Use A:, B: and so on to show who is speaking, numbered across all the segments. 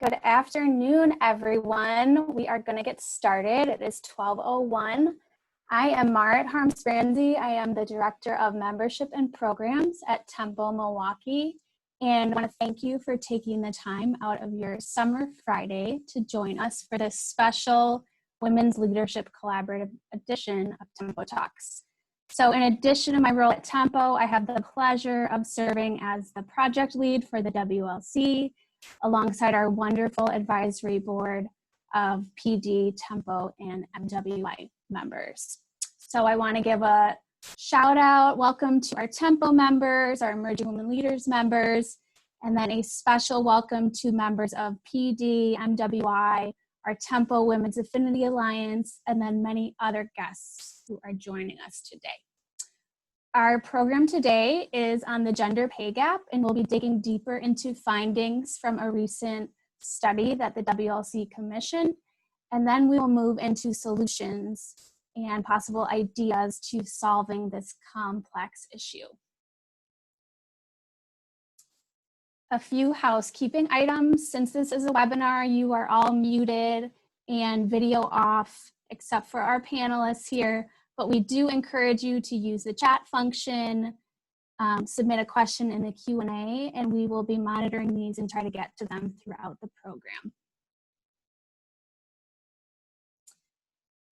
A: Good afternoon, everyone. We are going to get started. It is 12:01. I am Marit Harms-Brandy. I am the Director of Membership and Programs at Temple Milwaukee, and I want to thank you for taking the time out of your summer Friday to join us for this special Women's Leadership Collaborative edition of Tempo Talks. So in addition to my role at Tempo, I have the pleasure of serving as the project lead for the WLC, alongside our wonderful advisory board of PD, Tempo, and MWI members. So I want to give a shout out, welcome to our Tempo members, our Emerging Women Leaders members, and then a special welcome to members of PD, MWI, our Tempo Women's Affinity Alliance, and then many other guests who are joining us today. Our program today is on the gender pay gap, and we'll be digging deeper into findings from a recent study that the WLC commissioned, and then we will move into solutions and possible ideas to solving this complex issue. A few housekeeping items. Since this is a webinar, you are all muted and video off, except for our panelists here. But we do encourage you to use the chat function, submit a question in the Q&A, and we will be monitoring these and try to get to them throughout the program.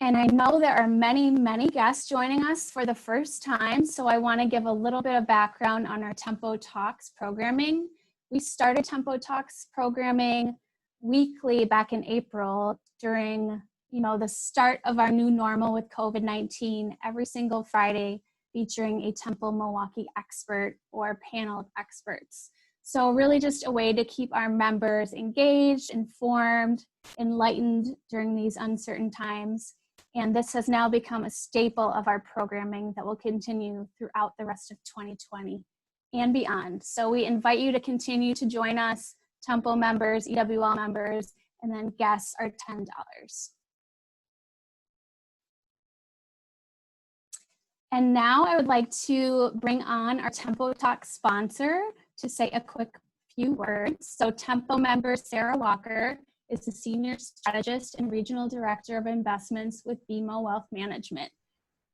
A: And I know there are many guests joining us for the first time, so I want to give a little bit of background on our Tempo Talks programming. We started Tempo Talks programming weekly back in April during the start of our new normal with COVID-19, every single Friday featuring a Temple Milwaukee expert or panel of experts. So really just a way to keep our members engaged, informed, enlightened during these uncertain times. And this has now become a staple of our programming that will continue throughout the rest of 2020 and beyond. So we invite you to continue to join us, Temple members, EWL members, and then guests are $10. And now I would like to bring on our Tempo Talk sponsor to say a quick few words. So Tempo member Sarah Walker is the Senior Strategist and Regional Director of Investments with BMO Wealth Management.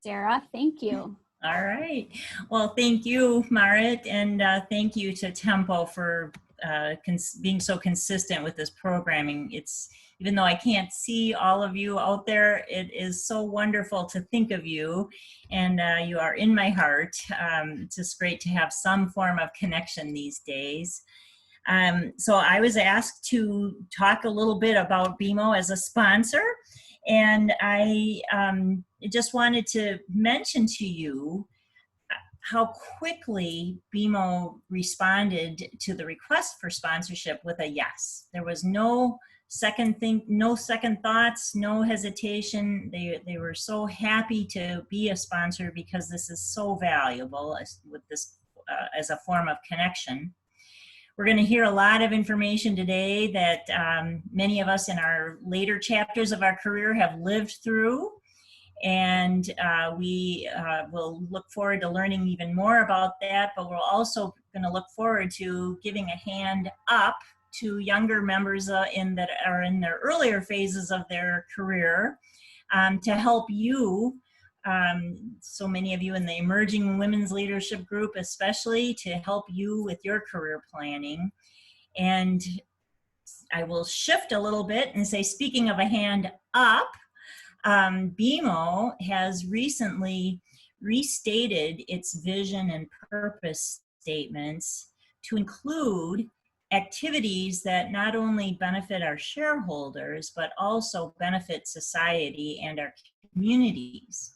A: Sarah, thank you.
B: All right. Well, thank you, Marit, and thank you to Tempo for being so consistent with this programming. Even though I can't see all of you out there, it is so wonderful to think of you, and you are in my heart. It's just great to have some form of connection these days. So I was asked to talk a little bit about BMO as a sponsor, and I just wanted to mention to you how quickly BMO responded to the request for sponsorship with a yes. There was no second thoughts, no hesitation. They were so happy to be a sponsor because this is so valuable with this as a form of connection. We're going to hear a lot of information today that many of us in our later chapters of our career have lived through. And we will look forward to learning even more about that, but we're also going to look forward to giving a hand up to younger members that are in their earlier phases of their career to help you, so many of you in the Emerging Women's Leadership Group especially, to help you with your career planning. And I will shift a little bit and say, speaking of a hand up, BMO has recently restated its vision and purpose statements to include activities that not only benefit our shareholders, but also benefit society and our communities.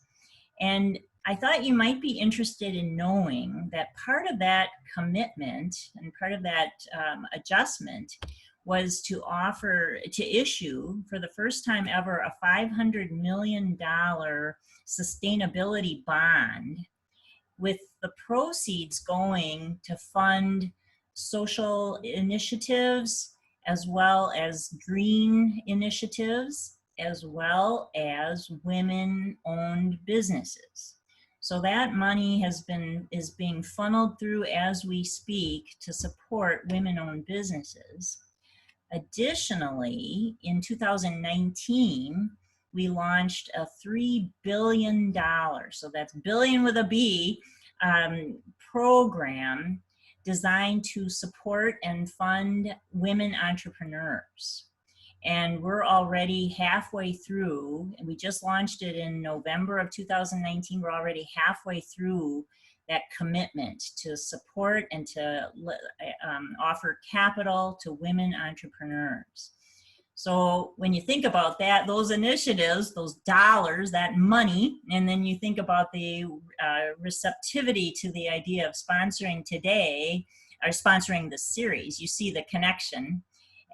B: And I thought you might be interested in knowing that part of that commitment and part of that adjustment was to issue for the first time ever a $500 million sustainability bond, with the proceeds going to fund social initiatives as well as green initiatives as well as women-owned businesses. So that money is being funneled through as we speak to support women-owned businesses. Additionally, in 2019, we launched a $3 billion, so that's billion with a B, program designed to support and fund women entrepreneurs. And we're already halfway through, and we just launched it in November of 2019. We're already halfway through that commitment to support and to offer capital to women entrepreneurs. So when you think about that, those initiatives, those dollars, that money, and then you think about the receptivity to the idea of sponsoring today, or sponsoring the series, you see the connection.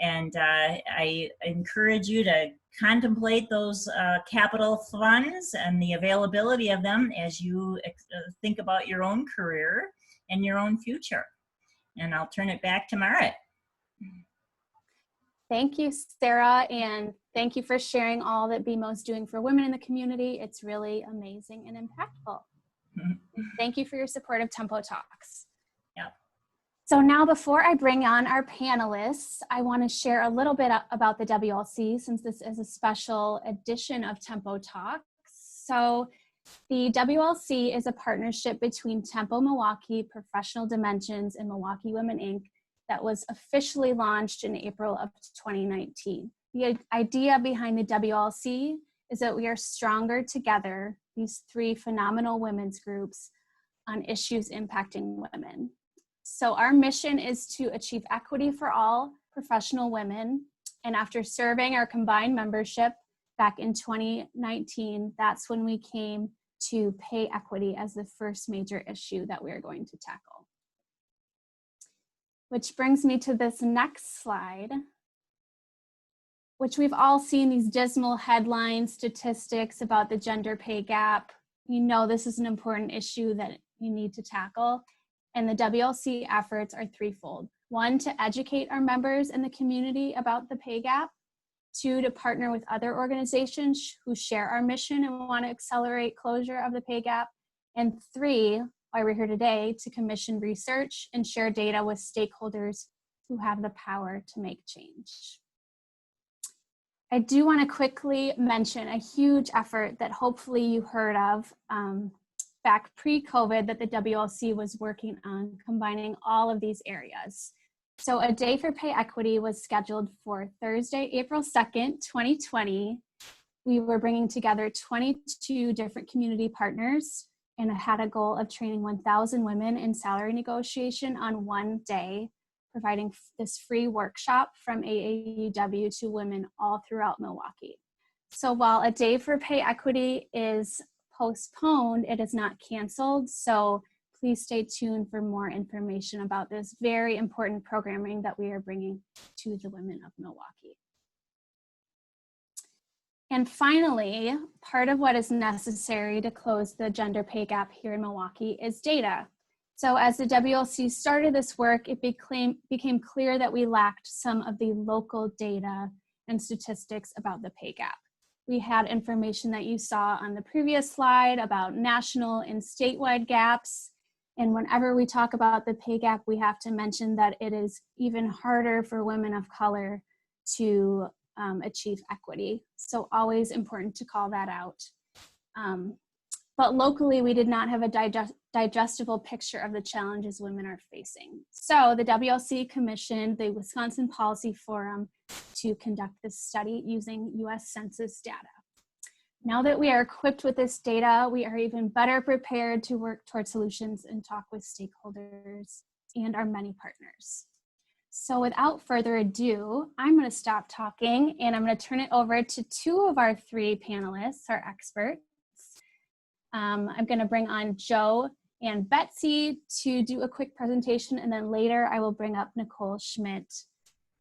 B: And I encourage you to contemplate those capital funds and the availability of them as you think about your own career and your own future. And I'll turn it back to Marit.
A: Thank you, Sarah, and thank you for sharing all that BMO's doing for women in the community. It's really amazing and impactful. Thank you for your support of Tempo Talks.
B: Yeah.
A: So now, before I bring on our panelists, I want to share a little bit about the WLC, since this is a special edition of Tempo Talks. So the WLC is a partnership between Tempo Milwaukee, Professional Dimensions, and Milwaukee Women, Inc. that was officially launched in April of 2019. The idea behind the WLC is that we are stronger together, these three phenomenal women's groups, on issues impacting women. So our mission is to achieve equity for all professional women. And after surveying our combined membership back in 2019, that's when we came to pay equity as the first major issue that we are going to tackle. Which brings me to this next slide, which we've all seen these dismal headlines, statistics about the gender pay gap. You know this is an important issue that you need to tackle. And the WLC efforts are threefold. One, to educate our members in the community about the pay gap. Two, to partner with other organizations who share our mission and want to accelerate closure of the pay gap. And three, why we're here today, to commission research and share data with stakeholders who have the power to make change. I do want to quickly mention a huge effort that hopefully you heard of back pre-COVID that the WLC was working on, combining all of these areas. So a Day for Pay Equity was scheduled for Thursday, April 2nd, 2020. We were bringing together 22 different community partners and had a goal of training 1,000 women in salary negotiation on one day, providing this free workshop from AAUW to women all throughout Milwaukee. So while a Day for Pay Equity is postponed, it is not canceled. So please stay tuned for more information about this very important programming that we are bringing to the women of Milwaukee. And finally, part of what is necessary to close the gender pay gap here in Milwaukee is data. So as the WLC started this work, it became clear that we lacked some of the local data and statistics about the pay gap. We had information that you saw on the previous slide about national and statewide gaps. And whenever we talk about the pay gap, we have to mention that it is even harder for women of color to achieve equity. So always important to call that out. But locally, we did not have a digestible picture of the challenges women are facing. So the WLC commissioned the Wisconsin Policy Forum to conduct this study using US Census data. Now that we are equipped with this data, we are even better prepared to work toward solutions and talk with stakeholders and our many partners. So without further ado, I'm going to stop talking and I'm going to turn it over to two of our three panelists, our experts. I'm going to bring on Joe and Betsy to do a quick presentation, and then later I will bring up Nicole Schmidt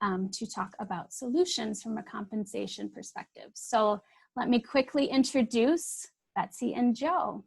A: to talk about solutions from a compensation perspective. So let me quickly introduce Betsy and Joe.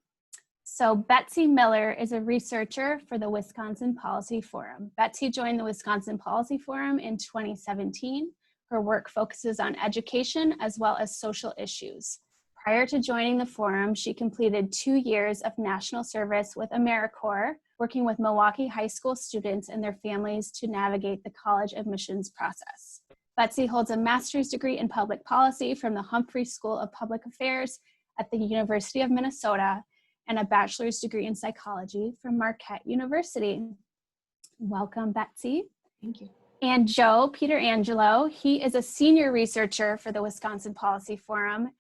A: So Betsy Miller is a researcher for the Wisconsin Policy Forum. Betsy joined the Wisconsin Policy Forum in 2017. Her work focuses on education as well as social issues. Prior to joining the forum, she completed 2 years of national service with AmeriCorps, working with Milwaukee high school students and their families to navigate the college admissions process. Betsy holds a master's degree in public policy from the Humphrey School of Public Affairs at the University of Minnesota and a bachelor's degree in psychology from Marquette University. Welcome, Betsy.
C: Thank you.
A: And Joe Peterangelo, he is a senior researcher for the Wisconsin Policy Forum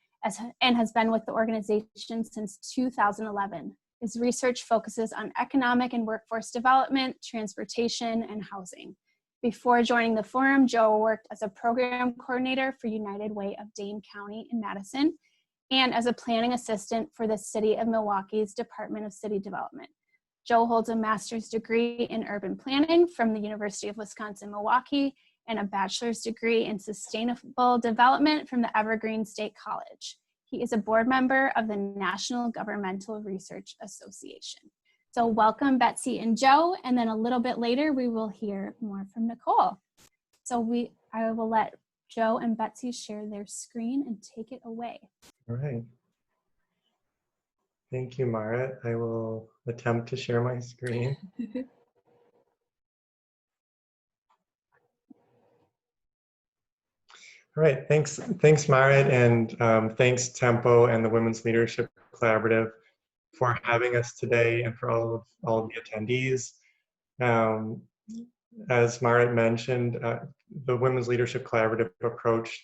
A: and has been with the organization since 2011. His research focuses on economic and workforce development, transportation, and housing. Before joining the forum, Joe worked as a program coordinator for United Way of Dane County in Madison and as a planning assistant for the City of Milwaukee's Department of City Development. Joe holds a master's degree in urban planning from the University of Wisconsin-Milwaukee and a bachelor's degree in sustainable development from the Evergreen State College. He is a board member of the National Governmental Research Association. So welcome, Betsy and Joe, and then a little bit later we will hear more from Nicole. So I will let Joe and Betsy share their screen and take it away.
D: All right. Thank you, Mara. I will attempt to share my screen. All right, thanks Mara, and thanks Tempo and the Women's Leadership Collaborative for having us today and for all of the attendees. As Mara mentioned, the Women's Leadership Collaborative approached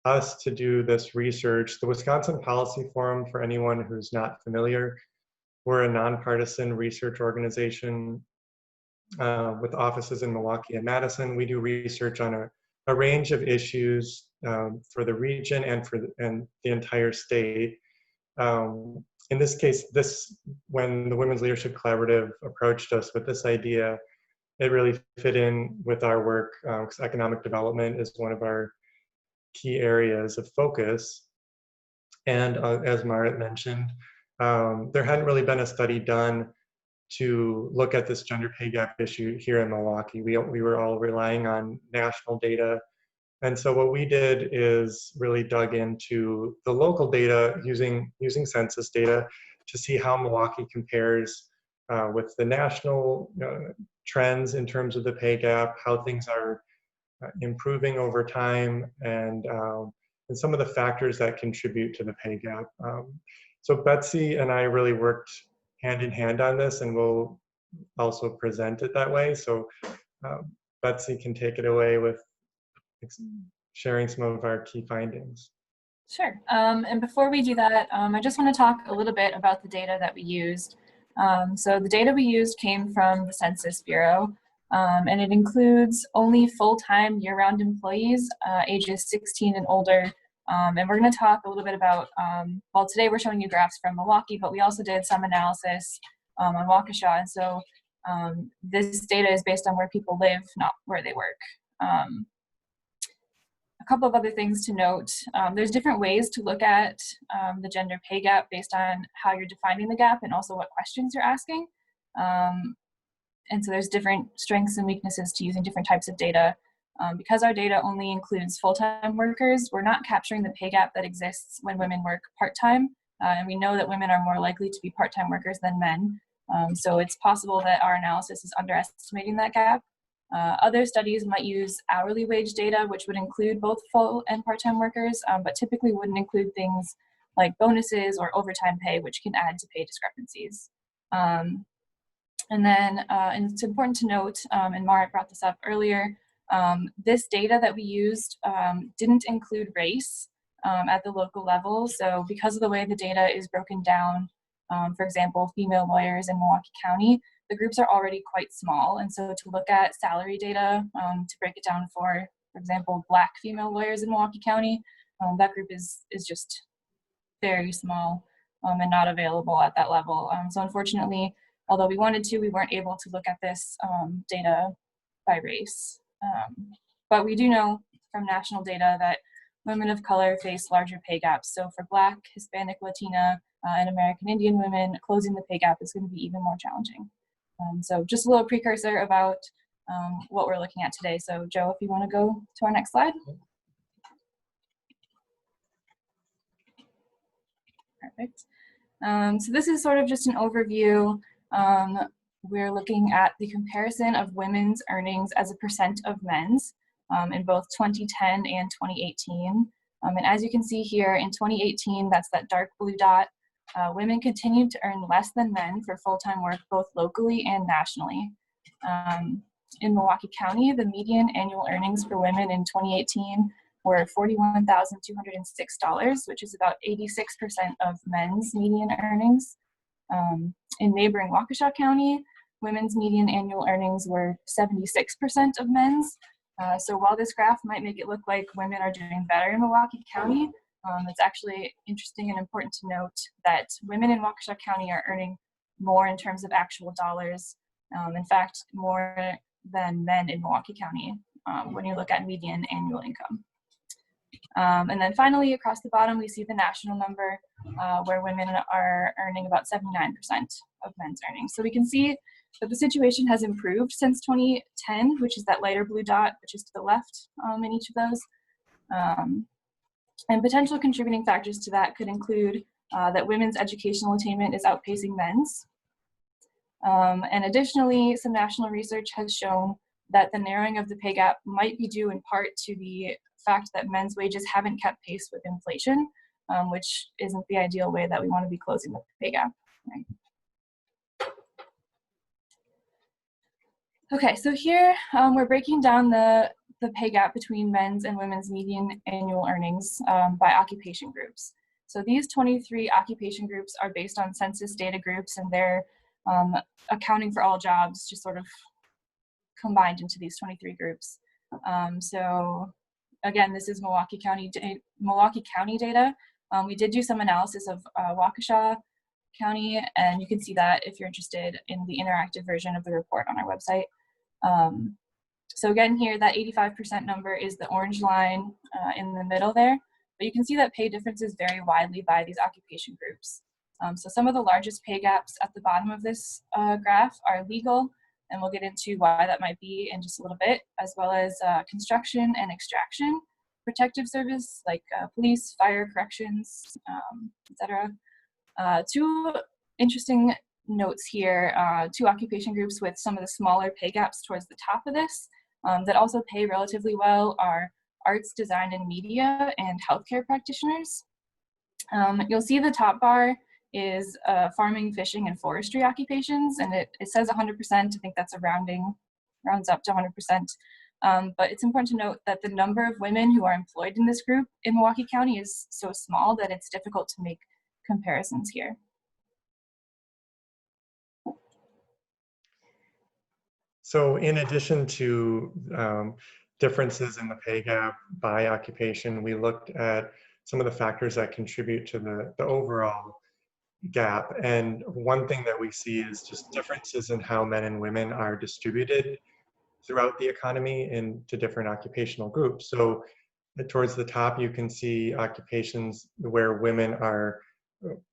D: us to do this research. The Wisconsin Policy Forum, for anyone who's not familiar, we're a nonpartisan research organization with offices in Milwaukee and Madison. We do research on a range of issues for the region and for the entire state. In this case, when the Women's Leadership Collaborative approached us with this idea, it really fit in with our work because economic development is one of our key areas of focus. And as Marit mentioned, there hadn't really been a study done to look at this gender pay gap issue here in Milwaukee. We were all relying on national data. And so what we did is really dug into the local data using census data to see how Milwaukee compares with the national trends in terms of the pay gap, how things are improving over time, and some of the factors that contribute to the pay gap. So Betsy and I really worked hand in hand on this, and we'll also present it that way. So Betsy can take it away with sharing some of our key findings.
C: Sure. And before we do that, I just want to talk a little bit about the data that we used. So the data we used came from the Census Bureau, and it includes only full-time year-round employees, ages 16 and older. And we're going to talk a little bit about, well, today we're showing you graphs from Milwaukee, but we also did some analysis on Waukesha. And so this data is based on where people live, not where they work. A couple of other things to note. There's different ways to look at the gender pay gap based on how you're defining the gap and also what questions you're asking. And so there's different strengths and weaknesses to using different types of data. Because our data only includes full-time workers, we're not capturing the pay gap that exists when women work part-time. And we know that women are more likely to be part-time workers than men. So it's possible that our analysis is underestimating that gap. Other studies might use hourly wage data, which would include both full and part-time workers, but typically wouldn't include things like bonuses or overtime pay, which can add to pay discrepancies. And it's important to note, and Marit brought this up earlier, this data that we used didn't include race at the local level. So because of the way the data is broken down, for example, female lawyers in Milwaukee County, the groups are already quite small. And so to look at salary data, to break it down for example, Black female lawyers in Milwaukee County, that group is just very small and not available at that level. So unfortunately, although we wanted to, we weren't able to look at this data by race. But we do know from national data that women of color face larger pay gaps. So for Black, Hispanic, Latina, and American Indian women, closing the pay gap is going to be even more challenging. So just a little precursor about what we're looking at today. So Joe, if you want to go to our next slide. Perfect. So this is sort of just an overview. We're looking at the comparison of women's earnings as a percent of men's. in both 2010 and 2018. And as you can see here, in 2018, that's that dark blue dot, women continued to earn less than men for full-time work, both locally and nationally. In Milwaukee County, the median annual earnings for women in 2018 were $41,206, which is about 86% of men's median earnings. In neighboring Waukesha County, women's median annual earnings were 76% of men's. So while this graph might make it look like women are doing better in Milwaukee County, it's actually interesting and important to note that women in Waukesha County are earning more in terms of actual dollars. In fact, more than men in Milwaukee County when you look at median annual income. And then finally, across the bottom, we see the national number where women are earning about 79% of men's earnings. So we can see that the situation has improved since 2010, which is that lighter blue dot, which is to the left in each of those. And potential contributing factors to that could include that women's educational attainment is outpacing men's. And additionally, some national research has shown that the narrowing of the pay gap might be due in part to the fact that men's wages haven't kept pace with inflation, which isn't the ideal way that we want to be closing the pay gap. Right? Okay, so here we're breaking down the pay gap between men's and women's median annual earnings by occupation groups. So these 23 occupation groups are based on census data groups, and they're accounting for all jobs, just sort of combined into these 23 groups. So again, this is Milwaukee County data. We did do some analysis of Waukesha County, and you can see that if you're interested in the interactive version of the report on our website. So again, here, that 85% number is the orange line in the middle there, but you can see that pay differences vary widely by these occupation groups. So some of the largest pay gaps at the bottom of this graph are legal, and we'll get into why that might be in just a little bit, as well as construction and extraction, protective service like police, fire, corrections, etc. Two interesting notes here, two occupation groups with some of the smaller pay gaps towards the top of this that also pay relatively well are arts, design, and media, and healthcare practitioners. You'll see the top bar is farming, fishing, and forestry occupations, and it says 100%. I think that's a rounds up to 100%. But it's important to note that the number of women who are employed in this group in Milwaukee County is so small that it's difficult to make comparisons here.
D: So in addition to differences in the pay gap by occupation, we looked at some of the factors that contribute to the overall gap. And one thing that we see is just differences in how men and women are distributed throughout the economy into different occupational groups. So towards the top, you can see occupations where women are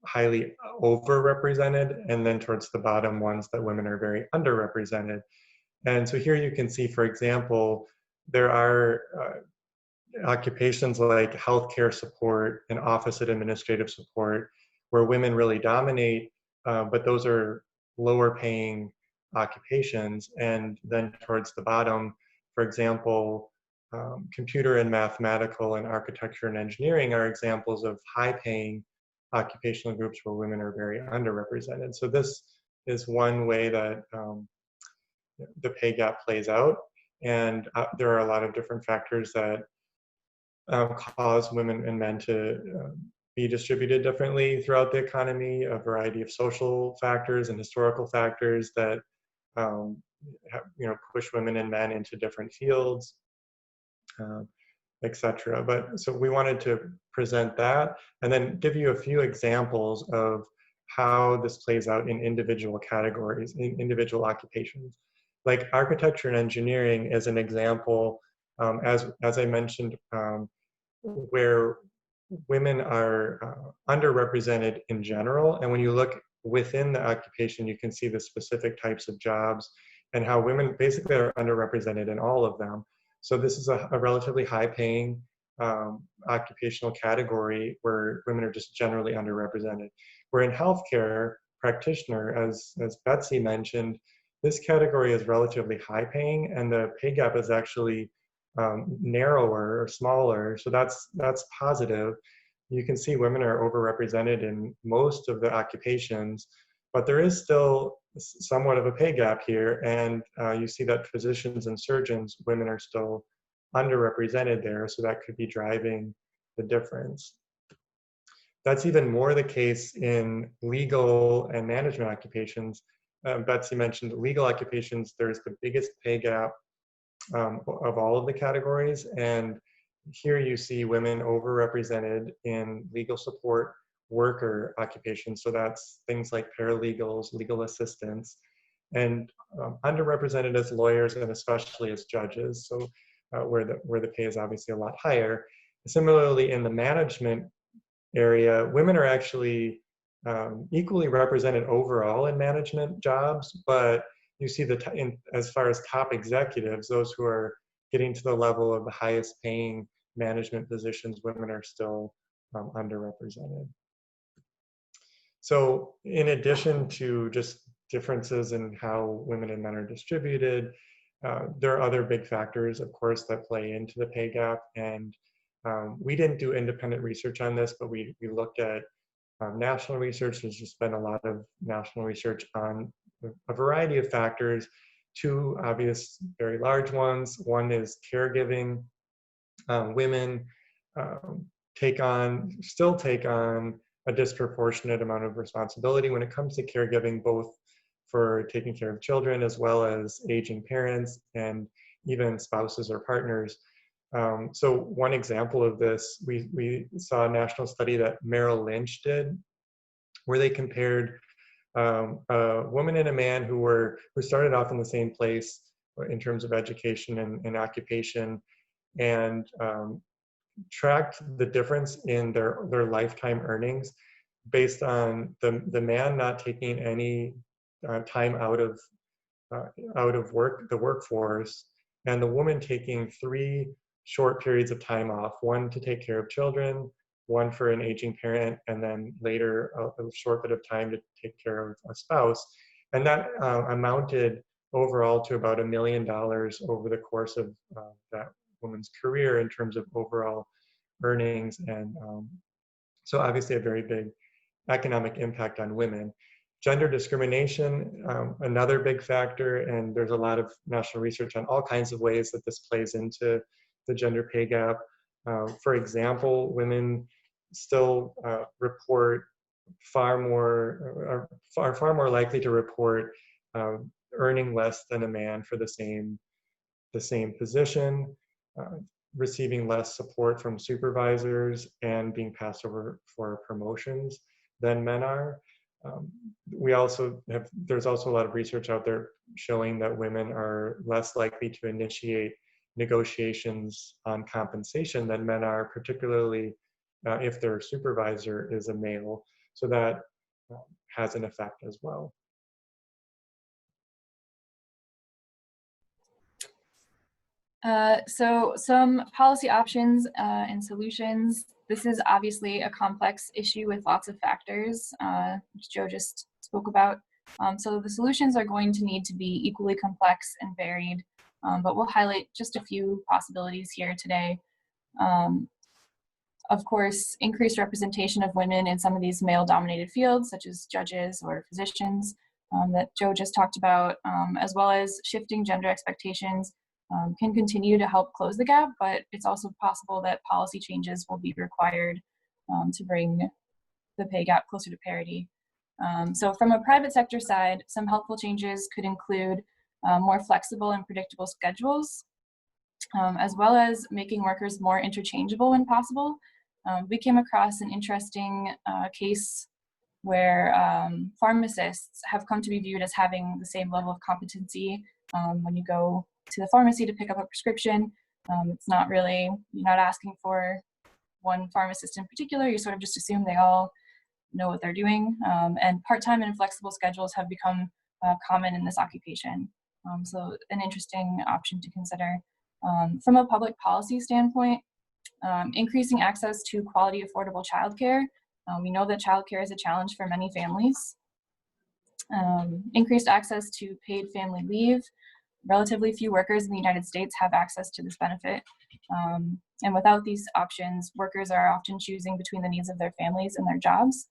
D: highly overrepresented, and then towards the bottom, ones that women are very underrepresented. And so here you can see, for example, there are occupations like healthcare support and office and administrative support where women really dominate, but those are lower paying occupations. And then towards the bottom, for example, computer and mathematical and architecture and engineering are examples of high paying occupational groups where women are very underrepresented. So this is one way that the pay gap plays out. And there are a lot of different factors that cause women and men to be distributed differently throughout the economy, a variety of social factors and historical factors that push women and men into different fields, etc. But so we wanted to present that and then give you a few examples of how this plays out in individual categories, in individual occupations. Like architecture and engineering is an example, as I mentioned, where women are underrepresented in general. And when you look within the occupation, you can see the specific types of jobs and how women basically are underrepresented in all of them. So this is a relatively high paying occupational category where women are just generally underrepresented. Where in healthcare practitioner, as Betsy mentioned, this category is relatively high paying, and the pay gap is actually narrower or smaller. So that's positive. You can see women are overrepresented in most of the occupations, but there is still somewhat of a pay gap here. And you see that physicians and surgeons, women are still underrepresented there. So that could be driving the difference. That's even more the case in legal and management occupations. Betsy mentioned legal occupations, there's the biggest pay gap of all of the categories. And here you see women overrepresented in legal support worker occupations. So that's things like paralegals, legal assistants, and underrepresented as lawyers and especially as judges. So where the pay is obviously a lot higher. Similarly, in the management area, women are actually equally represented overall in management jobs, but you see as far as top executives, those who are getting to the level of the highest paying management positions, women are still underrepresented. So in addition to just differences in how women and men are distributed, there are other big factors, of course, that play into the pay gap. And we didn't do independent research on this, but we looked at national research. There's just been a lot of national research on a variety of factors. Two obvious, very large ones. One is caregiving. Women still take on a disproportionate amount of responsibility when it comes to caregiving, both for taking care of children as well as aging parents and even spouses or partners. So one example of this, we saw a national study that Merrill Lynch did, where they compared a woman and a man who started off in the same place in terms of education and occupation, and tracked the difference in their lifetime earnings based on the man not taking any time out of the workforce, and the woman taking 3 short periods of time off, one to take care of children, one for an aging parent, and then later a short bit of time to take care of a spouse. And that amounted overall to about $1 million over the course of that woman's career in terms of overall earnings. And so obviously a very big economic impact on women. Gender discrimination, another big factor, and there's a lot of national research on all kinds of ways that this plays into the gender pay gap. For example, women still report far more likely to report earning less than a man for the same position, receiving less support from supervisors, and being passed over for promotions than men are. There's also a lot of research out there showing that women are less likely to initiate negotiations on compensation than men are, particularly if their supervisor is a male. So that has an effect as well.
C: So some policy options and solutions. This is obviously a complex issue with lots of factors, which Joe just spoke about. So the solutions are going to need to be equally complex and varied, but we'll highlight just a few possibilities here today. Of course, increased representation of women in some of these male-dominated fields, such as judges or physicians that Joe just talked about, as well as shifting gender expectations can continue to help close the gap, but it's also possible that policy changes will be required to bring the pay gap closer to parity. So from a private sector side, some helpful changes could include more flexible and predictable schedules, as well as making workers more interchangeable when possible. We came across an interesting case where pharmacists have come to be viewed as having the same level of competency when you go to the pharmacy to pick up a prescription. It's not really, you're not asking for one pharmacist in particular, you sort of just assume they all know what they're doing. And part-time and flexible schedules have become common in this occupation. So an interesting option to consider. From a public policy standpoint, increasing access to quality, affordable childcare. We know that childcare is a challenge for many families. Increased access to paid family leave. Relatively few workers in the United States have access to this benefit. And without these options, workers are often choosing between the needs of their families and their jobs.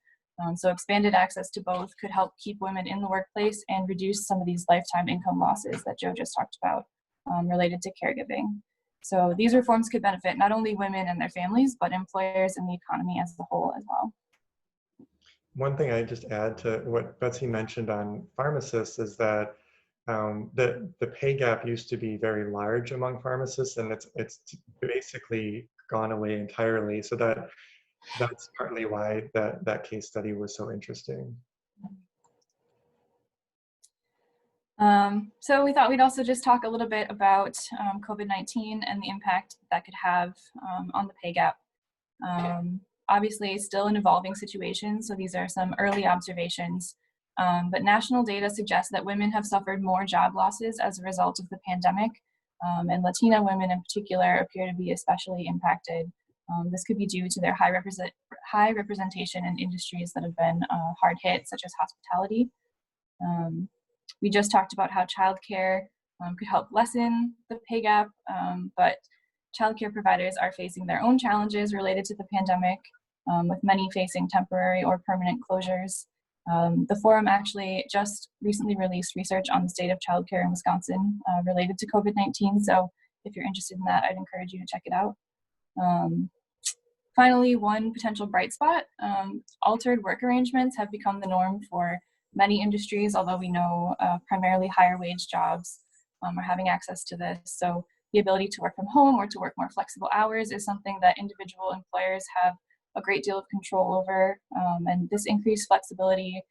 C: So expanded access to both could help keep women in the workplace and reduce some of these lifetime income losses that Joe just talked about related to caregiving. So these reforms could benefit not only women and their families, but employers and the economy as a whole as well.
D: One thing I just add to what Betsy mentioned on pharmacists is that the pay gap used to be very large among pharmacists, and it's basically gone away entirely. So that's partly why that case study was so interesting.
C: So we thought we'd also just talk a little bit about COVID-19 and the impact that could have on the pay gap. Obviously, still an evolving situation, so these are some early observations. But national data suggests that women have suffered more job losses as a result of the pandemic, and Latina women in particular appear to be especially impacted. This could be due to their high representation in industries that have been hard hit, such as hospitality. We just talked about how childcare could help lessen the pay gap, but childcare providers are facing their own challenges related to the pandemic, with many facing temporary or permanent closures. The forum actually just recently released research on the state of childcare in Wisconsin related to COVID-19, so if you're interested in that, I'd encourage you to check it out. Finally, one potential bright spot, altered work arrangements have become the norm for many industries, although we know primarily higher wage jobs are having access to this. So the ability to work from home or to work more flexible hours is something that individual employers have a great deal of control over. And this increased flexibility,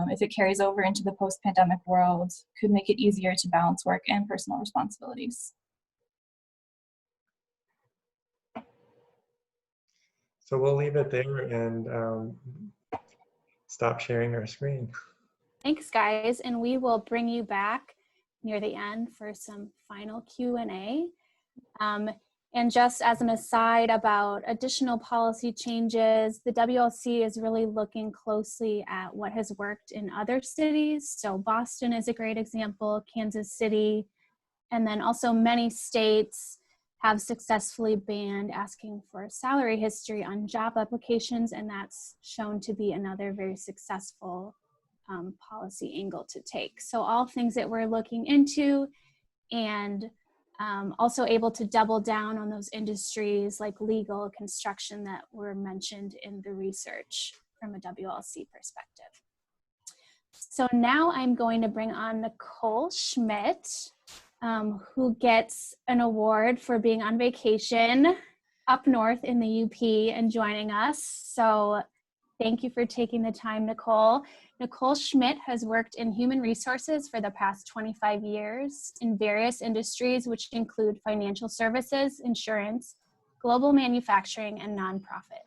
C: if it carries over into the post-pandemic world, could make it easier to balance work and personal responsibilities.
D: So we'll leave it there and stop sharing our screen.
A: Thanks, guys, and we will bring you back near the end for some final Q&A. And just as an aside about additional policy changes, the WLC is really looking closely at what has worked in other cities. So Boston is a great example, Kansas City, and then also many states have successfully banned asking for salary history on job applications, and that's shown to be another very successful policy angle to take. So all things that we're looking into, and also able to double down on those industries like legal, construction that were mentioned in the research from a WLC perspective. So now I'm going to bring on Nicole Schmidt, who gets an award for being on vacation up north in the UP and joining us. So thank you for taking the time, Nicole. Nicole Schmidt has worked in human resources for the past 25 years in various industries, which include financial services, insurance, global manufacturing, and nonprofit.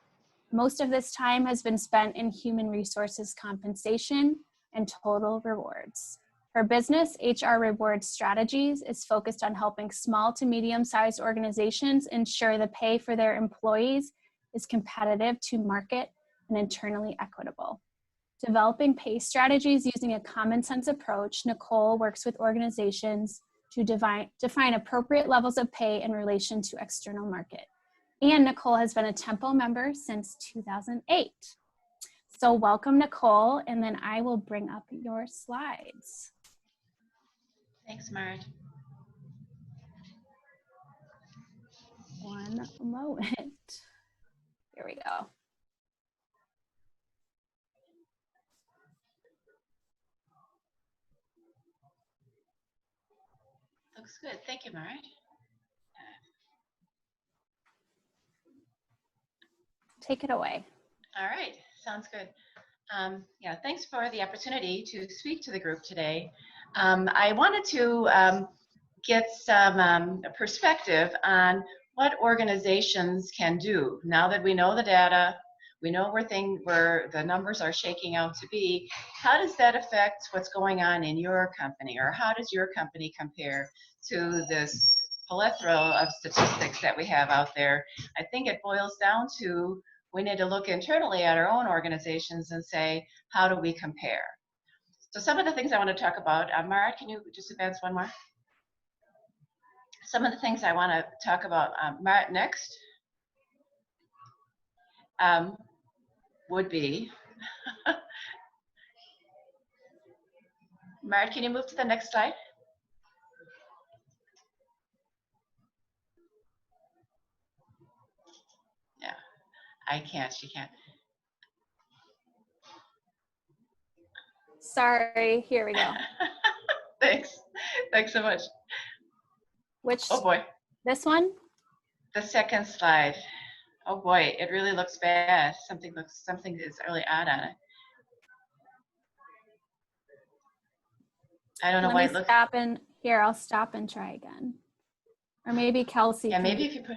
A: Most of this time has been spent in human resources compensation and total rewards. Her business, HR Rewards Strategies, is focused on helping small to medium-sized organizations ensure the pay for their employees is competitive to market and internally equitable. Developing pay strategies using a common sense approach, Nicole works with organizations to define appropriate levels of pay in relation to external market. And Nicole has been a Tempo member since 2008. So welcome, Nicole, and then I will bring up your slides.
E: Thanks, Marit.
A: One moment. Here we go.
E: Looks good. Thank you, Marit.
A: Take it away.
E: All right. Sounds good. Yeah, thanks for the opportunity to speak to the group today. I wanted to get some perspective on what organizations can do now that we know the data, we know where the numbers are shaking out to be. How does that affect what's going on in your company, or how does your company compare to this plethora of statistics that we have out there? I think it boils down to we need to look internally at our own organizations and say, how do we compare? So some of the things I want to talk about, Marit, can you just advance one more? some of the things I want to talk about next would be, Mart, can you move to the next slide? Yeah, I can't, she can't.
A: Sorry, here we go.
E: Thanks so much.
A: Which,
E: Oh boy,
A: this one?
E: the second slide. Oh boy, it really looks bad. Something is really odd on it. I don't know why it looks.
A: Stop and here, I'll stop and try again. Or maybe Kelsey.
E: Yeah, maybe if you put,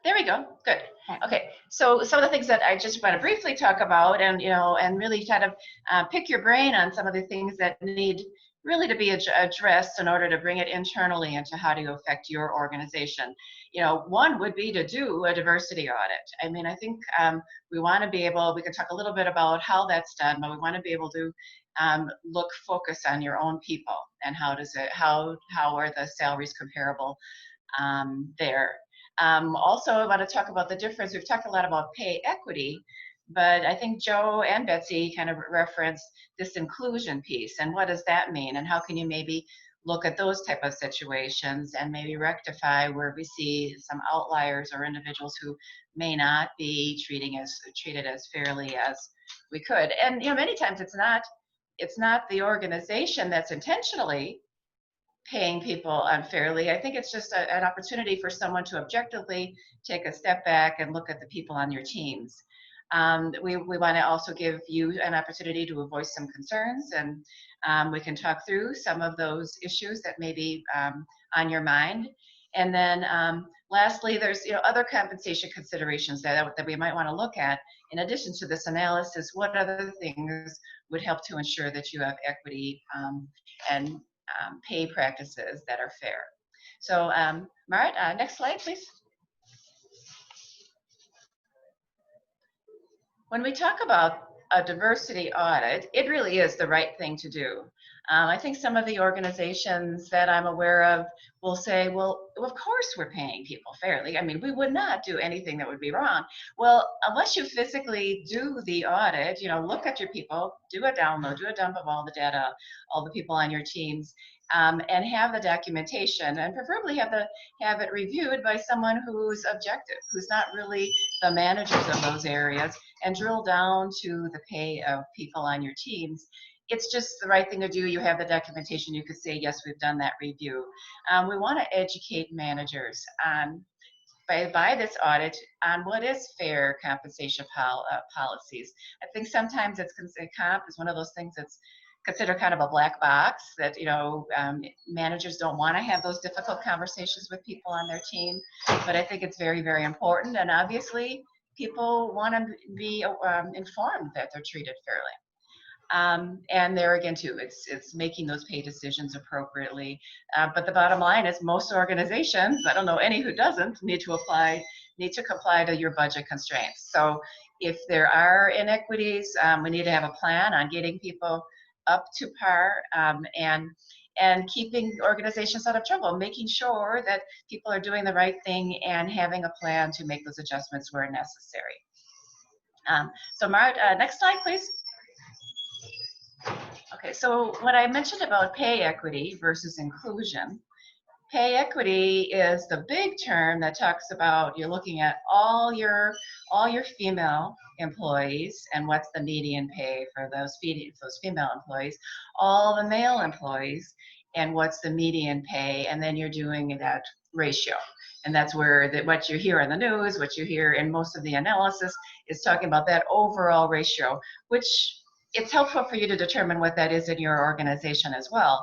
E: there we go, good.
A: Okay.
E: Okay, so some of the things that I just want to briefly talk about, and and really kind of pick your brain on some of the things that need really to be addressed in order to bring it internally into how to affect your organization. One would be to do a diversity audit. I mean, I think we want to be able, we can talk a little bit about how that's done, but we want to be able to focus on your own people and how are the salaries comparable there. Also, I want to talk about the difference. We've talked a lot about pay equity, but I think Joe and Betsy kind of referenced this inclusion piece, and what does that mean, and how can you maybe look at those type of situations and maybe rectify where we see some outliers or individuals who may not be treated as fairly as we could. And many times it's not the organization that's intentionally paying people unfairly. I think it's just an opportunity for someone to objectively take a step back and look at the people on your teams. We want to also give you an opportunity to voice some concerns, and we can talk through some of those issues that may be on your mind. And then lastly, there's other compensation considerations that we might want to look at. In addition to this analysis, what other things would help to ensure that you have equity and pay practices that are fair. So Marit, next slide, please. When we talk about a diversity audit, it really is the right thing to do. I think some of the organizations that I'm aware of will say, well, of course we're paying people fairly. I mean, we would not do anything that would be wrong. Well, unless you physically do the audit, look at your people, do a download, do a dump of all the data, all the people on your teams, and have the documentation, and preferably have it reviewed by someone who's objective, who's not really the managers of those areas, and drill down to the pay of people on your teams. It's just the right thing to do. You have the documentation. You could say, yes, we've done that review. We want to educate managers by this audit on what is fair compensation policies. I think sometimes comp is one of those things that's considered kind of a black box that managers don't want to have those difficult conversations with people on their team. But I think it's very, very important, and obviously people want to be informed that they're treated fairly. And there again too, it's making those pay decisions appropriately. But the bottom line is most organizations, I don't know any who doesn't, need to comply to your budget constraints. So if there are inequities, we need to have a plan on getting people up to par and keeping organizations out of trouble, making sure that people are doing the right thing and having a plan to make those adjustments where necessary. So Marit, next slide, please. Okay, so what I mentioned about pay equity versus inclusion, pay equity is the big term that talks about you're looking at all your female employees and what's the median pay for those female employees, all the male employees and what's the median pay, and then you're doing that ratio. And that's where what you hear in the news, what you hear in most of the analysis is talking about that overall ratio, which it's helpful for you to determine what that is in your organization as well.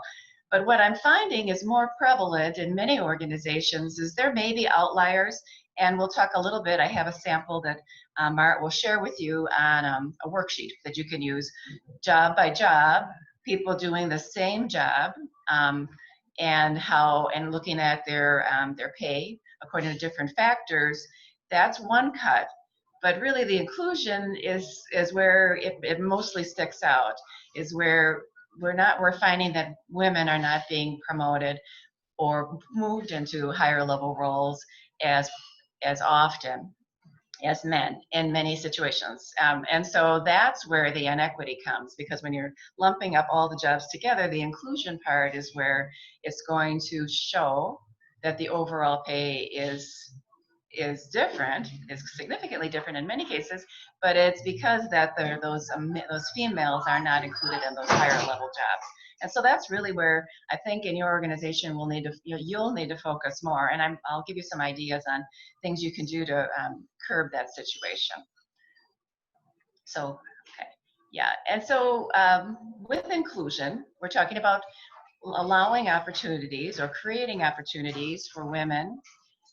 E: But what I'm finding is more prevalent in many organizations is there may be outliers, and we'll talk a little bit. I have a sample that Marit will share with you on a worksheet that you can use job by job, people doing the same job, and looking at their pay according to different factors. That's one cut. But really the inclusion is where it mostly sticks out, is where we're finding that women are not being promoted, or moved into higher level roles as often as men in many situations. And so that's where the inequity comes, because when you're lumping up all the jobs together, the inclusion part is where it's going to show that the overall pay is different, is significantly different in many cases, but it's because that those females are not included in those higher level jobs. And so that's really where I think in your organization you'll need to focus more. And I'll give you some ideas on things you can do to curb that situation. So, okay, yeah. And so with inclusion, we're talking about allowing opportunities or creating opportunities for women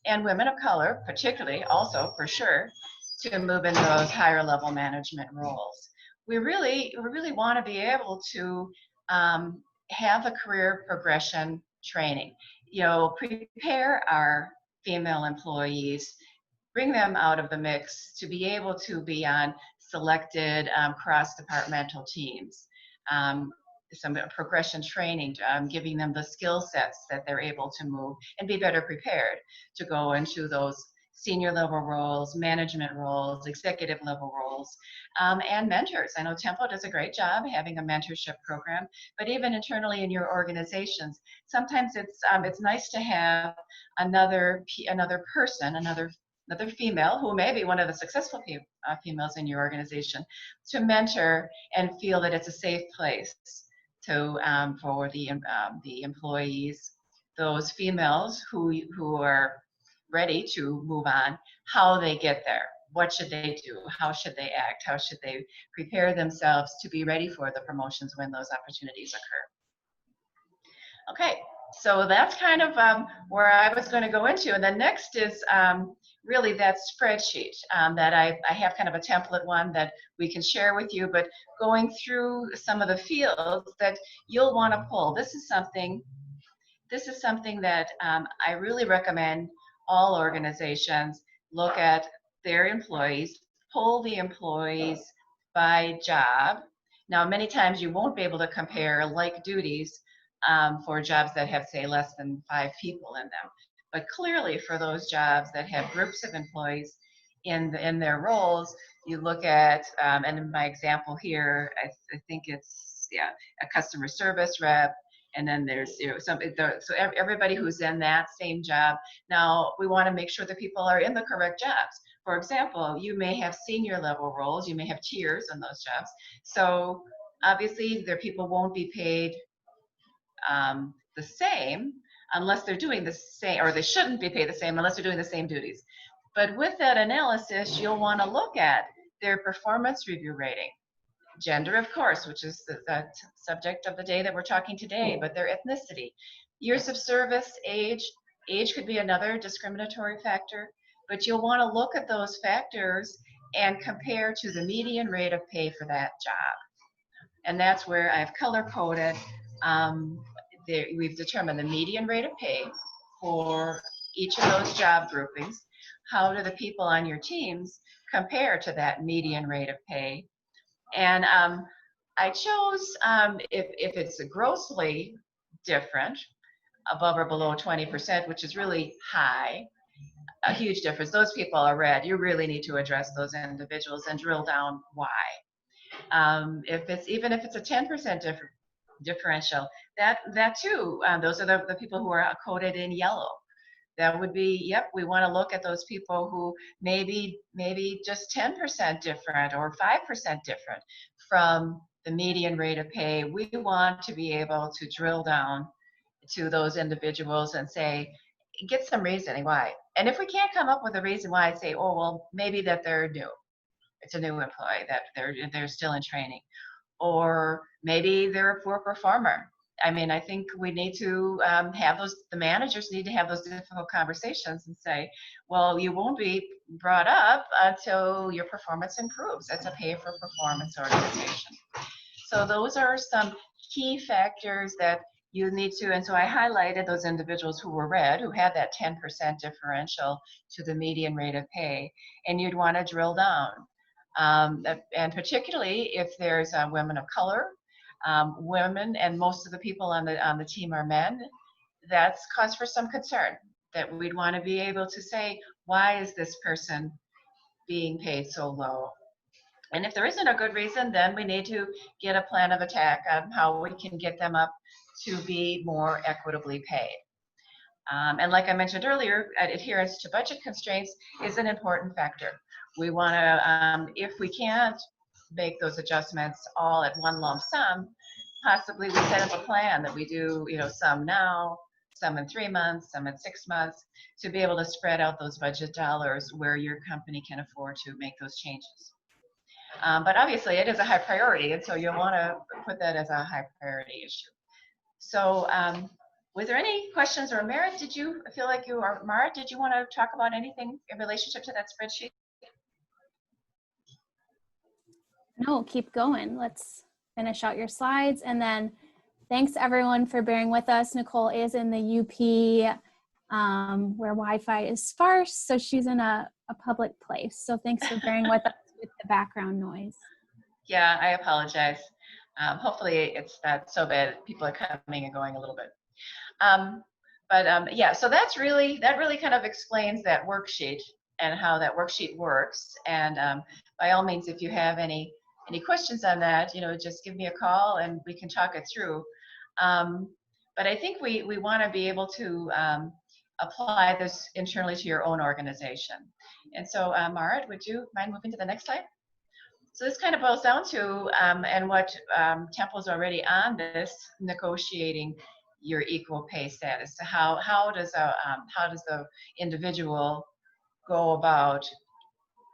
E: and women of color, particularly, also for sure, to move into those higher level management roles. We really want to be able to have a career progression training. You know, prepare our female employees, bring them out of the mix to be able to be on selected cross-departmental teams. Some progression training, giving them the skill sets that they're able to move and be better prepared to go into those senior level roles, management roles, executive level roles, and mentors. I know Tempo does a great job having a mentorship program, but even internally in your organizations, sometimes it's nice to have another person, another female who may be one of the successful females in your organization, to mentor and feel that it's a safe place to for the employees, those females who are ready to move on, how they get there, what should they do, how should they act, how should they prepare themselves to be ready for the promotions when those opportunities occur. Okay, so that's kind of where I was going to go into, and then next is really that spreadsheet that I have kind of a template one that we can share with you, but going through some of the fields that you'll want to pull. This is something that I really recommend all organizations look at their employees, pull the employees by job. Now, many times you won't be able to compare like duties for jobs that have, say, less than 5 people in them. But clearly for those jobs that have groups of employees in their roles, you look at, and in my example here, I think it's, yeah, a customer service rep, and then there's, you know, so everybody who's in that same job. Now, we want to make sure that people are in the correct jobs. For example, you may have senior level roles, you may have tiers in those jobs. So obviously, their people won't be paid the same unless they're doing the same, or they shouldn't be paid the same unless they're doing the same duties. But with that analysis, you'll want to look at their performance review rating. Gender, of course, which is the subject of the day that we're talking today, but their ethnicity. Years of service, age could be another discriminatory factor, but you'll want to look at those factors and compare to the median rate of pay for that job. And that's where I've color-coded. We've determined the median rate of pay for each of those job groupings. How do the people on your teams compare to that median rate of pay? And I chose, if it's grossly different, above or below 20%, which is really high, a huge difference. Those people are red. You really need to address those individuals and drill down why. If it's a 10% differential, that too, those are the people who are coded in yellow. That would be, yep, we want to look at those people who maybe just 10% different or 5% different from the median rate of pay. We want to be able to drill down to those individuals and say, get some reasoning why. And if we can't come up with a reason why, I'd say, oh, well, maybe that they're new. It's a new employee, that they're still in training. Or maybe they're a poor performer. I mean, I think we need to the managers need to have those difficult conversations and say, well, you won't be brought up until your performance improves. It's a pay for performance organization. So those are some key factors that you need to, and so I highlighted those individuals who were red, who had that 10% differential to the median rate of pay, and you'd want to drill down. And particularly if there's women of color, women, and most of the people on the team are men, that's cause for some concern, that we'd want to be able to say, why is this person being paid so low? And if there isn't a good reason, then we need to get a plan of attack on how we can get them up to be more equitably paid. And like I mentioned earlier, adherence to budget constraints is an important factor. We want to, if we can't make those adjustments all at one lump sum, possibly we set up a plan that we do, some now, some in 3 months, some in 6 months, to be able to spread out those budget dollars where your company can afford to make those changes. But obviously it is a high priority, and so you'll want to put that as a high priority issue. So was there any questions, or Marit, did you feel like Marit, did you want to talk about anything in relationship to that spreadsheet?
A: No, keep going. Let's finish out your slides. And then thanks everyone for bearing with us. Nicole is in the UP where Wi-Fi is sparse, so she's in a public place. So thanks for bearing with us with the background noise.
E: Yeah, I apologize. Hopefully it's not so bad. People are coming and going a little bit. Yeah, so that really kind of explains that worksheet and how that worksheet works. And by all means, if you have any questions on that, just give me a call and we can talk it through. But I think we want to be able to apply this internally to your own organization. And so, Marit, would you mind moving to the next slide? So this kind of boils down to, and what Temple's already on this, negotiating your equal pay status. So how does the individual go about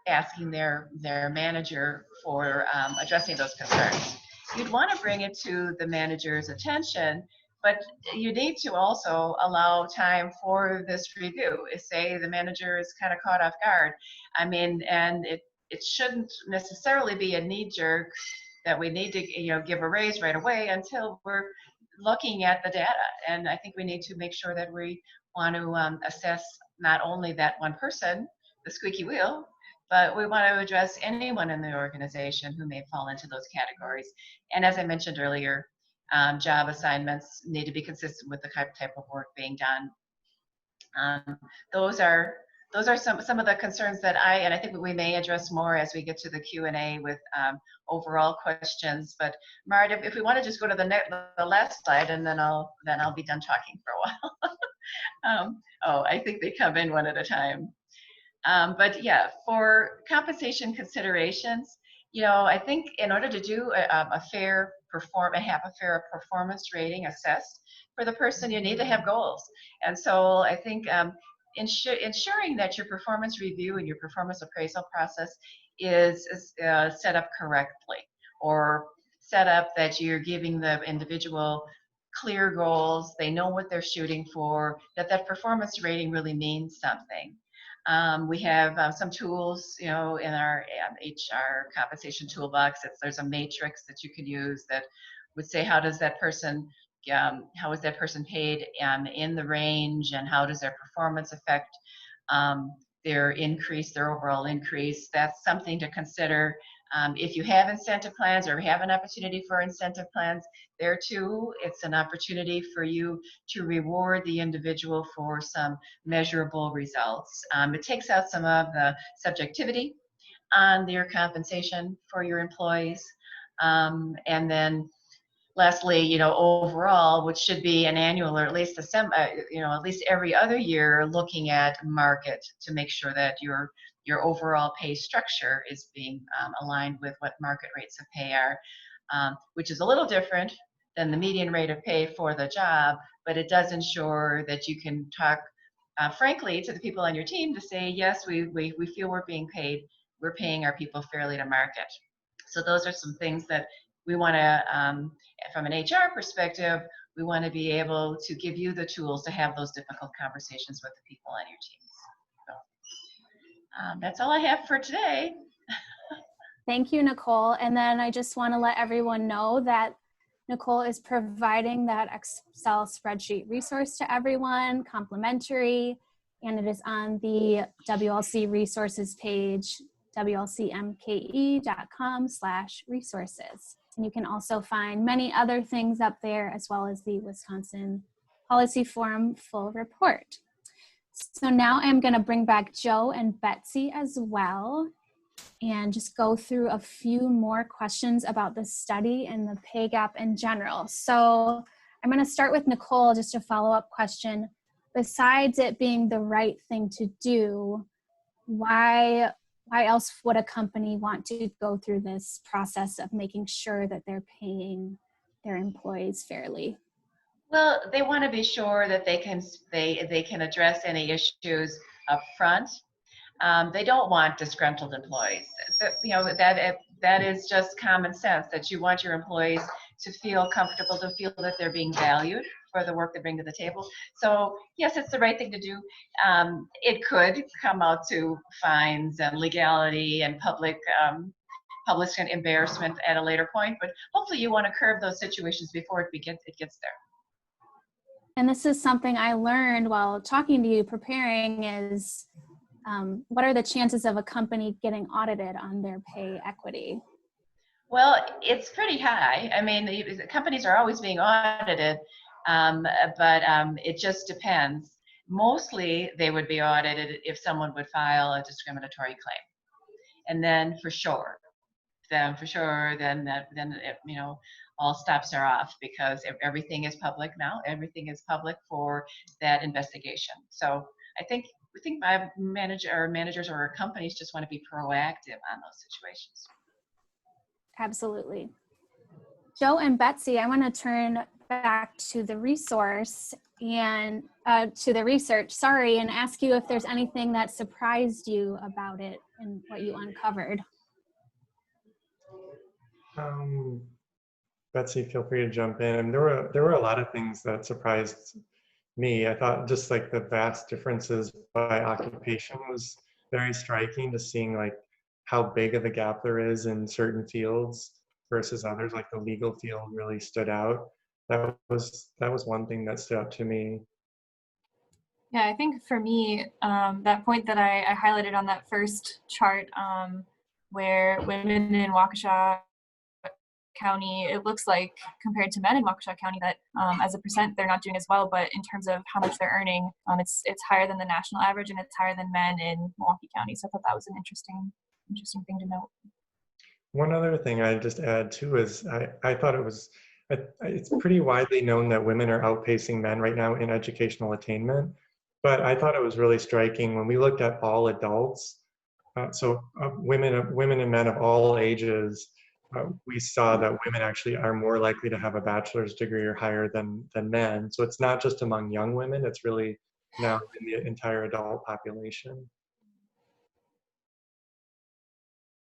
E: asking their manager for addressing those concerns? You'd want to bring it to the manager's attention, but you need to also allow time for this review. Say the manager is kind of caught off guard. I mean, and it shouldn't necessarily be a knee-jerk that we need to give a raise right away until we're looking at the data. And I think we need to make sure that we want to assess not only that one person, the squeaky wheel, but we want to address anyone in the organization who may fall into those categories. And as I mentioned earlier, job assignments need to be consistent with the type of work being done. Those are some of the concerns that I think we may address more as we get to the Q&A with overall questions. But Marit, if we want to just go to the last slide, and then I'll be done talking for a while. I think they come in one at a time. But yeah, for compensation considerations, I think in order to do have a fair performance rating assessed for the person, you need to have goals. And so I think ensuring that your performance review and your performance appraisal process is set up correctly, or set up that you're giving the individual clear goals, they know what they're shooting for, that performance rating really means something. We have some tools, in our HR compensation toolbox. There's a matrix that you can use that would say how is that person paid in the range, and how does their performance affect their overall increase. That's something to consider. If you have incentive plans or have an opportunity for incentive plans, there too, it's an opportunity for you to reward the individual for some measurable results. It takes out some of the subjectivity on your compensation for your employees. And then lastly, overall, which should be an annual, or at least at least every other year, looking at market to make sure that your overall pay structure is being aligned with what market rates of pay are, which is a little different than the median rate of pay for the job, but it does ensure that you can talk frankly to the people on your team to say, yes, we feel we're paying our people fairly to market. So those are some things that we want to, from an HR perspective, we want to be able to give you the tools to have those difficult conversations with the people on your teams. So, that's all I have for today.
A: Thank you, Nicole. And then I just want to let everyone know that Nicole is providing that Excel spreadsheet resource to everyone, complimentary, and it is on the WLC resources page, wlcmke.com/resources. And you can also find many other things up there, as well as the Wisconsin Policy Forum full report. So now I'm going to bring back Joe and Betsy as well and just go through a few more questions about the study and the pay gap in general. So I'm going to start with Nicole, just a follow-up question. Besides it being the right thing to do, why else would a company want to go through this process of making sure that they're paying their employees fairly?
E: Well, they want to be sure that they can address any issues up front. They don't want disgruntled employees. So, that is just common sense, that you want your employees to feel comfortable, to feel that they're being valued for the work they bring to the table. So yes, it's the right thing to do. It could come out to fines and legality and public embarrassment at a later point, but hopefully you want to curb those situations before it gets there.
A: And this is something I learned while talking to you, preparing, is what are the chances of a company getting audited on their pay equity?
E: Well, it's pretty high. I mean, the companies are always being audited, but it just depends. Mostly, they would be audited if someone would file a discriminatory claim, and then for sure, then all stops are off, because everything is public now. Everything is public for that investigation. So I think my managers or our companies just want to be proactive on those situations.
A: Absolutely. Joe and Betsy, I want to turn back to the resource and to the research, sorry, and ask you if there's anything that surprised you about it and what you uncovered.
D: Betsy, feel free to jump in. And there were a lot of things that surprised me. I thought just like the vast differences by occupation was very striking, to seeing like how big of a gap there is in certain fields versus others. Like the legal field really stood out. That was one thing that stood out to me.
C: Yeah, I think for me, that point that I highlighted on that first chart, where women in Waukesha County, it looks like compared to men in Waukesha County that as a percent they're not doing as well, but in terms of how much they're earning, it's higher than the national average, and it's higher than men in Milwaukee County. So I thought that was an interesting thing to note.
D: One other thing I'd just add too is I thought it's pretty widely known that women are outpacing men right now in educational attainment, but I thought it was really striking when we looked at all adults, women and men of all ages. We saw that women actually are more likely to have a bachelor's degree or higher than men. So it's not just among young women, it's really now in the entire adult population.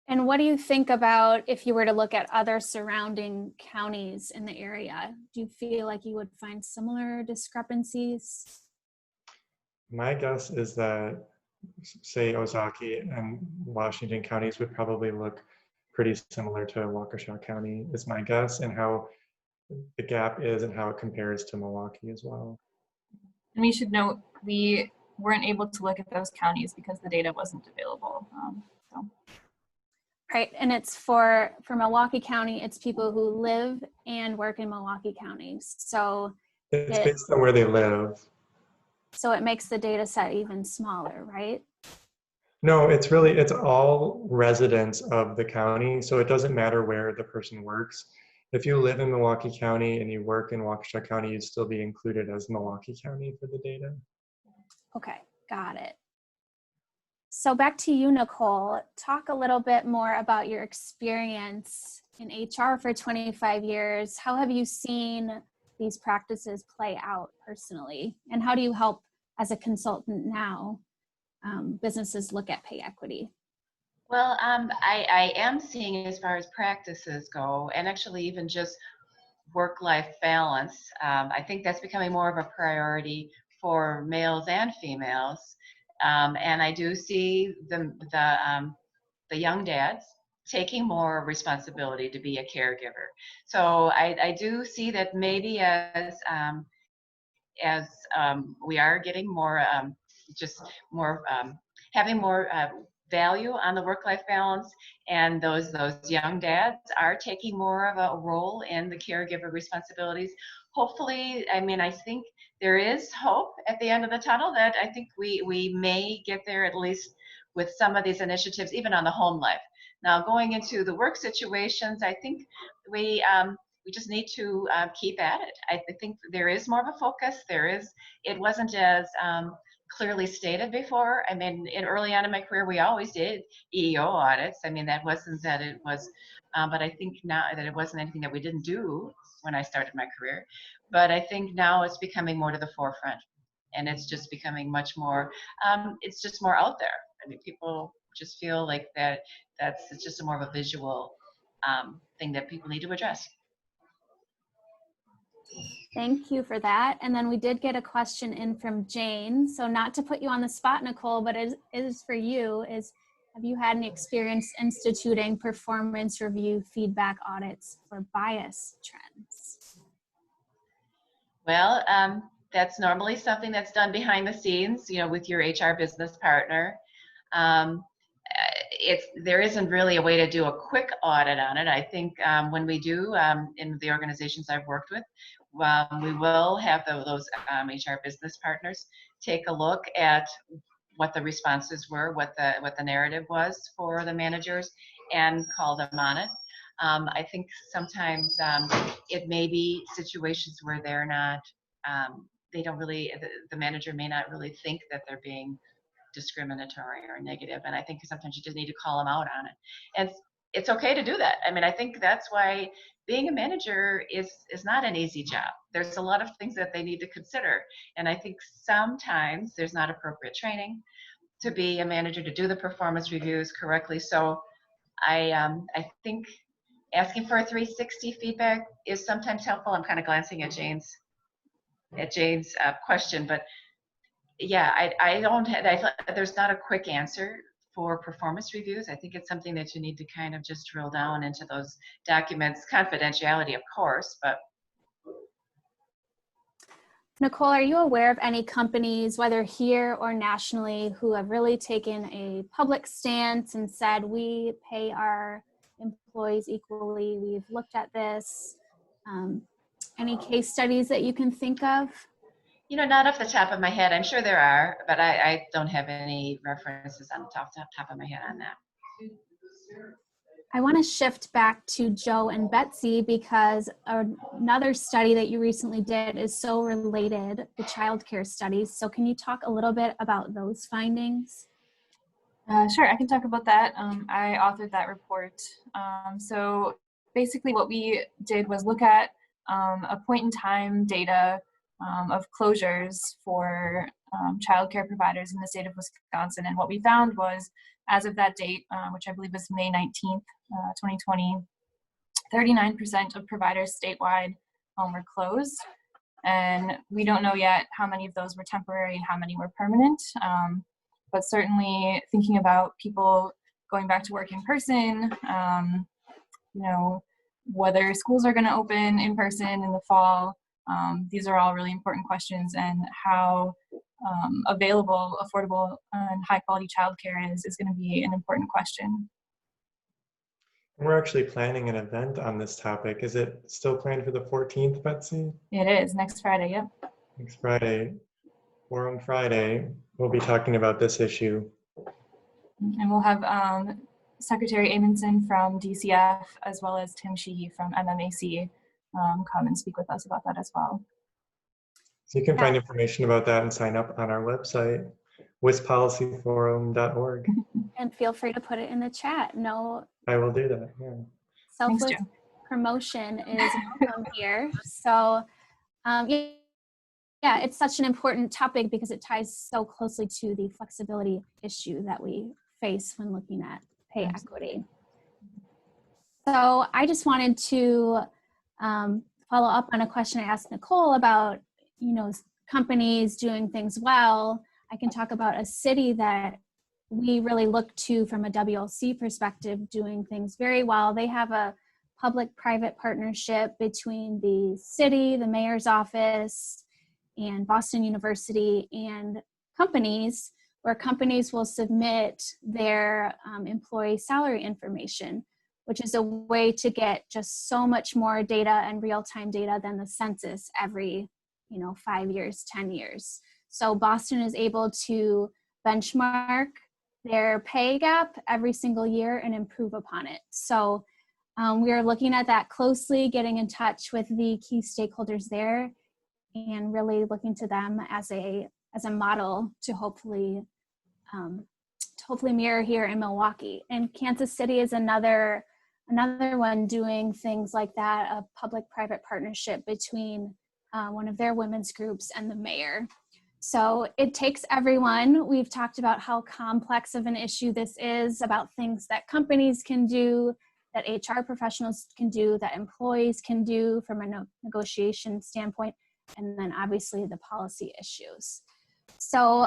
A: And what do you think about if you were to look at other surrounding counties in the area? Do you feel like you would find similar discrepancies? My
D: guess is that, say, Ozaukee and Washington counties would probably look pretty similar to Waukesha County, is my guess, and how the gap is and how it compares to Milwaukee as well.
C: And we should note, we weren't able to look at those counties because the data wasn't available.
A: Right, and it's for Milwaukee County, it's people who live and work in Milwaukee County. So
D: it's based on where they live.
A: So it makes the data set even smaller, right?
D: No, it's all residents of the county. So it doesn't matter where the person works. If you live in Milwaukee County and you work in Waukesha County, you'd still be included as Milwaukee County for the data.
A: Okay, got it. So back to you, Nicole. Talk a little bit more about your experience in HR for 25 years. How have you seen these practices play out personally? And how do you help as a consultant now businesses look at pay equity?
E: Well, I am seeing, as far as practices go, and actually even just work-life balance, I think that's becoming more of a priority for males and females. And I do see the young dads taking more responsibility to be a caregiver. So I do see that maybe as we are getting more, having more value on the work-life balance, and those young dads are taking more of a role in the caregiver responsibilities. Hopefully, I mean, I think there is hope at the end of the tunnel that I think we may get there, at least with some of these initiatives, even on the home life. Now, going into the work situations, I think we just need to keep at it. I think there is more of a focus. It wasn't as clearly stated before. I mean, early on in my career, we always did EEO audits. I mean, that wasn't that it was, but I think now that it wasn't anything that we didn't do when I started my career. But I think now it's becoming more to the forefront, and it's just becoming much more, it's just more out there. I mean, people just feel like it's just a more of a visual thing that people need to address.
A: Thank you for that. And then we did get a question in from Jane. So not to put you on the spot, Nicole, but it is for you, have you had any experience instituting performance review feedback audits for bias trends?
E: Well, that's normally something that's done behind the scenes, with your HR business partner. There isn't really a way to do a quick audit on it. I think when we do in the organizations I've worked with, we will have those HR business partners take a look at what the responses were, what the narrative was for the managers, and call them on it. I think sometimes it may be situations where they're not, they don't really, the manager may not really think that they're being discriminatory or negative, and I think sometimes you just need to call them out on it, and it's okay to do that. I mean, I think that's why being a manager is not an easy job. There's a lot of things that they need to consider, and I think sometimes there's not appropriate training to be a manager to do the performance reviews correctly. So I think asking for a 360 feedback is sometimes helpful. I'm kind of glancing at Jane's question, but yeah, there's not a quick answer for performance reviews. I think it's something that you need to kind of just drill down into those documents, confidentiality, of course, but.
A: Nicole, are you aware of any companies, whether here or nationally, who have really taken a public stance and said, we pay our employees equally, we've looked at this? Any case studies that you can think of?
E: Not off the top of my head. I'm sure there are, but I don't have any references on the top of my head on that.
A: I want to shift back to Joe and Betsy because another study that you recently did is so related, the childcare studies. So can you talk a little bit about those findings?
C: Sure, I can talk about that. I authored that report. So basically what we did was look at a point in time data of closures for childcare providers in the state of Wisconsin. And what we found was, as of that date, which I believe was May 19th, 2020, 39% of providers statewide were closed. And we don't know yet how many of those were temporary and how many were permanent. But certainly thinking about people going back to work in person, whether schools are going to open in person in the fall, these are all really important questions, and how available, affordable, and high quality childcare is going to be an important question.
D: We're actually planning an event on this topic. Is it still planned for the 14th, Betsy?
C: It is, next Friday, yep.
D: Next Friday, Forum Friday, we'll be talking about this issue.
C: And we'll have Secretary Amundsen from DCF, as well as Tim Sheehy from MMAC, come and speak with us about that as well.
D: So you can find information about that and sign up on our website, wispolicyforum.org.
A: And feel free to put it in the chat. No,
D: I will do that, yeah.
A: selfless promotion is welcome here. So yeah, it's such an important topic because it ties so closely to the flexibility issue that we face when looking at pay equity. So I just wanted to follow up on a question I asked Nicole about, companies doing things well. I can talk about a city that we really look to from a WLC perspective doing things very well. They have a public-private partnership between the city, the mayor's office, and Boston University and companies, where companies will submit their employee salary information, which is a way to get just so much more data and real-time data than the census every 5 years, 10 years. So Boston is able to benchmark their pay gap every single year and improve upon it. So we are looking at that closely, getting in touch with the key stakeholders there, and really looking to them as a model to hopefully mirror here in Milwaukee. And Kansas City is another one doing things like that, a public-private partnership between one of their women's groups and the mayor. So it takes everyone. We've talked about how complex of an issue this is, about things that companies can do, that HR professionals can do, that employees can do from a negotiation standpoint, and then obviously the policy issues. So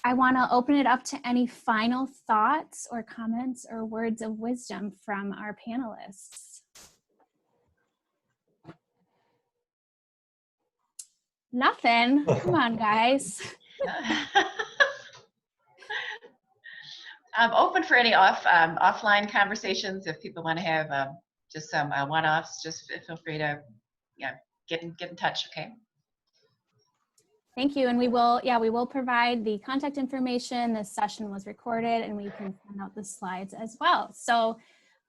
A: I want to open it up to any final thoughts or comments or words of wisdom from our panelists. Nothing. Come on, guys.
E: I'm open for any offline conversations. If people want to have just some one-offs, just feel free to get in touch. Okay.
A: Thank you, and we will provide the contact information. This session was recorded, and we can send out the slides as well. So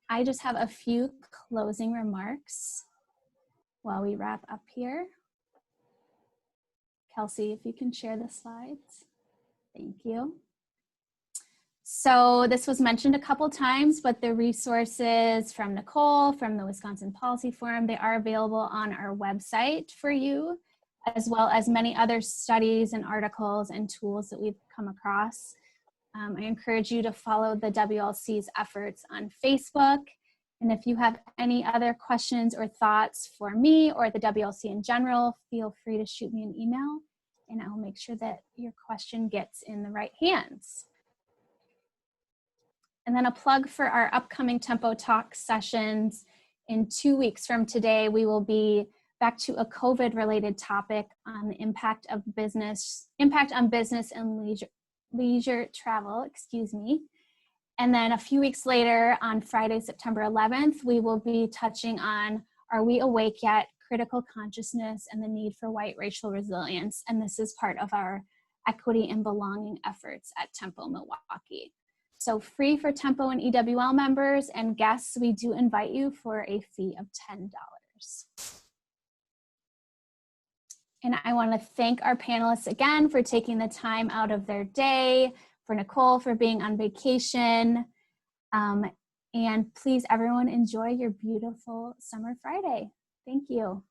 A: I just have a few closing remarks while we wrap up here. Kelsey, if you can share the slides. Thank you. So this was mentioned a couple times, but the resources from Nicole, from the Wisconsin Policy Forum, they are available on our website for you, as well as many other studies and articles and tools that we've come across. I encourage you to follow the WLC's efforts on Facebook. And if you have any other questions or thoughts for me or the WLC in general, feel free to shoot me an email, and I'll make sure that your question gets in the right hands. And then a plug for our upcoming Tempo Talk sessions. In 2 weeks from today, we will be back to a COVID-related topic on the impact on business and leisure travel, And then a few weeks later, on Friday, September 11th, we will be touching on Are We Awake Yet? Critical consciousness and the need for white racial resilience. And this is part of our equity and belonging efforts at Tempo Milwaukee. So free for Tempo and EWL members and guests, we do invite you for a fee of $10. And I want to thank our panelists again for taking the time out of their day, for Nicole for being on vacation. And please, everyone, enjoy your beautiful summer Friday. Thank you.